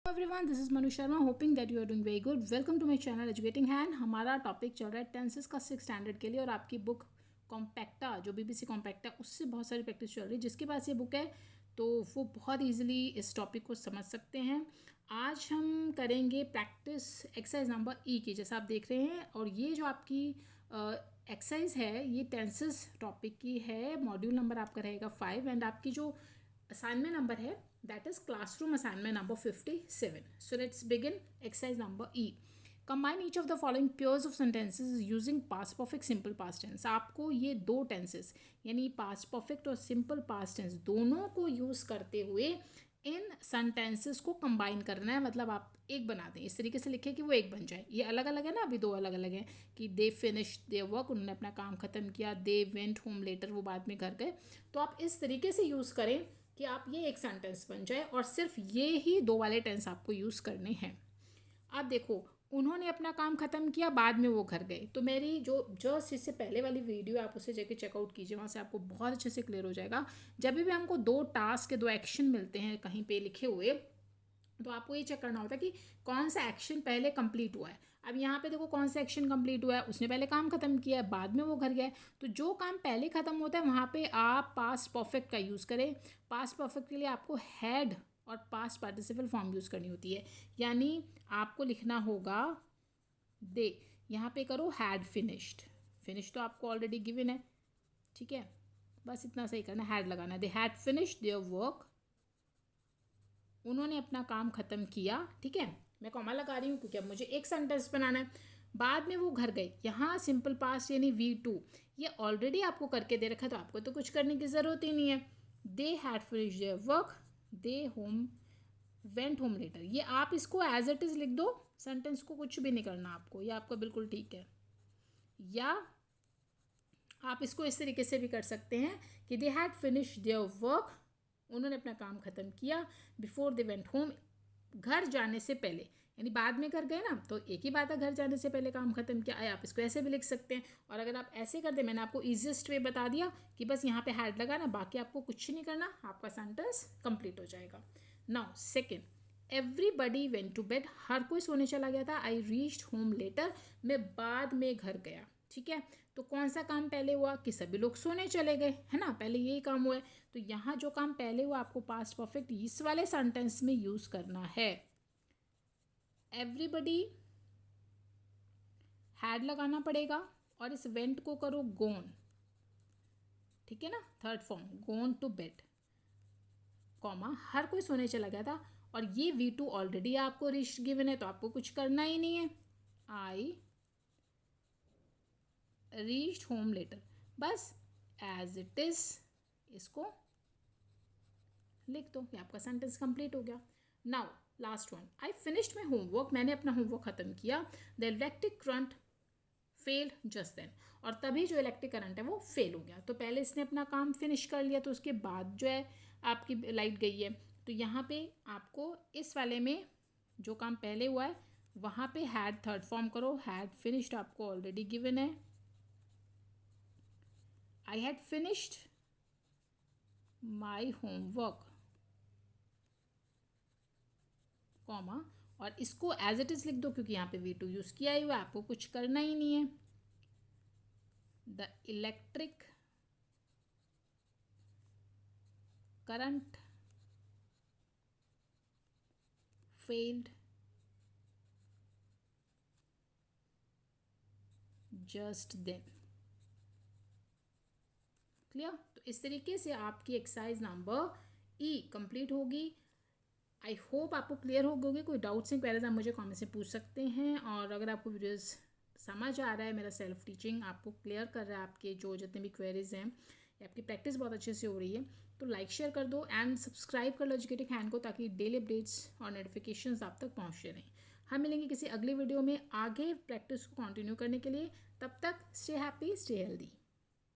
Everyone, this is Manu Sharma, hoping that you are doing very good. Welcome to my channel educating hand. हमारा topic चल रहा है tenses का 6 standard के लिए, और आपकी बुक कॉम्पैक्टा जो बीबीसी कॉम्पैक्टा उससे बहुत सारी प्रैक्टिस चल रही है। जिसके पास ये बुक है तो वो बहुत ईजिली इस टॉपिक को समझ सकते हैं। आज हम करेंगे प्रैक्टिस एक्सरसाइज नंबर ई की, जैसा आप देख रहे हैं। और ये जो आपकी एक्सरसाइज है ये टेंसेस टॉपिक की है। मॉड्यूल नंबर आपका रहेगा 5 एंड आपकी जो assignment number है that is classroom assignment number 57. So let's begin exercise number E. Combine each of the following pairs of sentences using past perfect simple past tense. आपको ये दो टेंसेस यानी past perfect और simple past tense दोनों को use करते हुए इन sentences को कंबाइन करना है। मतलब आप एक बना दें, इस तरीके से लिखें कि वो एक बन जाए। ये अलग अलग है ना, अभी दो अलग अलग हैं कि दे फिनिश देयर वर्क, उन्होंने अपना काम ख़त्म किया। दे वेंट होम लेटर, वो बाद में घर गए। तो आप इस तरीके से यूज़ करें कि आप ये एक सेंटेंस बन जाए, और सिर्फ ये ही दो वाले टेंस आपको यूज़ करने हैं। आप देखो, उन्होंने अपना काम ख़त्म किया, बाद में वो घर गए। तो मेरी जो जस्ट इससे पहले वाली वीडियो आप उसे जाके चेकआउट कीजिए, वहाँ से आपको बहुत अच्छे से क्लियर हो जाएगा। जब भी हमको दो टास्क दो एक्शन मिलते हैं कहीं पे लिखे हुए, तो आपको ये चेक करना होता है कि कौन सा एक्शन पहले कंप्लीट हुआ है। अब यहाँ पे देखो कौन सा एक्शन कंप्लीट हुआ है, उसने पहले काम खत्म किया है, बाद में वो घर गया है। तो जो काम पहले ख़त्म होता है वहाँ पे आप पास्ट परफेक्ट का यूज़ करें। पास्ट परफेक्ट के लिए आपको हैड और पास्ट पार्टिसिपल फॉर्म यूज़ करनी होती है। यानी आपको लिखना होगा दे, यहाँ पे करो हैड फिनिश्ड। फिनिश तो आपको ऑलरेडी गिवन है, ठीक है। बस इतना सही करना, हैड लगाना है। They had finished their work, उन्होंने अपना काम ख़त्म किया, ठीक है। मैं कॉमा लगा रही हूँ क्योंकि अब मुझे एक सेंटेंस बनाना है। बाद में वो घर गए, यहाँ सिंपल पास्ट यानी V2 ये ऑलरेडी आपको करके दे रखा है, तो आपको तो कुछ करने की ज़रूरत ही नहीं है। They had finished their work, they went home later. ये आप इसको एज इट इज़ लिख दो, सेंटेंस को कुछ भी नहीं करना आपको, ये आपका बिल्कुल ठीक है। या आप इसको इस तरीके से भी कर सकते हैं कि दे हैड फिनिश्ड देयर वर्क, उन्होंने अपना काम ख़त्म किया, बिफोर दे वेंट होम, घर जाने से पहले, यानी बाद में घर गए ना, तो एक ही बात है, घर जाने से पहले काम ख़त्म किया। आप इसको ऐसे भी लिख सकते हैं। और अगर आप ऐसे कर दें, मैंने आपको ईजिएस्ट वे बता दिया कि बस यहाँ पे हैड लगाना, बाकी आपको कुछ नहीं करना, आपका सेंटेंस कंप्लीट हो जाएगा। Now second, everybody went to bed, हर कोई सोने चला गया था। आई रीच्ड होम लेटर, मैं बाद में घर गया, ठीक है। तो कौन सा काम पहले हुआ कि सभी लोग सोने चले गए, है ना, पहले यही काम हुआ है। तो यहाँ जो काम पहले हुआ आपको पास्ट परफेक्ट इस वाले सेंटेंस में यूज़ करना है। एवरीबडी हैड लगाना पड़ेगा, और इस वेंट को करो गोन, ठीक है ना, third form, gone to bed, comma, हर कोई सोने चला गया था। और ये V2 ऑलरेडी आपको रीच्ड गिवन है, तो आपको कुछ करना ही नहीं है। आई रीच्ड होम लेटर, बस एज इट इज़ इसको लिख दो, ये आपका सेंटेंस कंप्लीट हो गया। Now last one, I finished my homework, मैंने अपना होमवर्क ख़त्म किया। The electric current failed just then, और तभी जो इलेक्ट्रिक करंट है वो फेल हो गया। तो पहले इसने अपना काम फिनिश कर लिया, तो उसके बाद जो है आपकी लाइट गई है। तो यहाँ पे आपको इस वाले में जो काम पहले हुआ है वहाँ पे हैड थर्ड फॉर्म करो। हैड फिनिश्ड आपको ऑलरेडी गिवन है। I had finished my homework, comma, और इसको एज इट इज़ लिख दो क्योंकि यहाँ पे V2 यूज़ किया ही हुआ है, आपको कुछ करना ही नहीं है। The electric current failed just then. Clear? तो इस तरीके से आपकी एक्सरसाइज नंबर E कंप्लीट होगी। आई होप आपको क्लियर हो गए। कोई डाउट्स हैं, क्वेरीज आप मुझे कमेंट से पूछ सकते हैं। और अगर आपको वीडियोस समझ आ रहा है, मेरा सेल्फ टीचिंग आपको क्लियर कर रहा है, आपके जो जितने भी क्वेरीज हैं, या आपकी प्रैक्टिस बहुत अच्छे से हो रही है, तो लाइक शेयर कर दो एंड सब्सक्राइब कर लो एजुकेटिंग हैंड को, ताकि डेली अपडेट्स और नोटिफिकेशंस आप तक पहुँचते रहें। हम मिलेंगे किसी अगली वीडियो में आगे प्रैक्टिस को कंटिन्यू करने के लिए। तब तक स्टे हैप्पी, स्टे हेल्दी।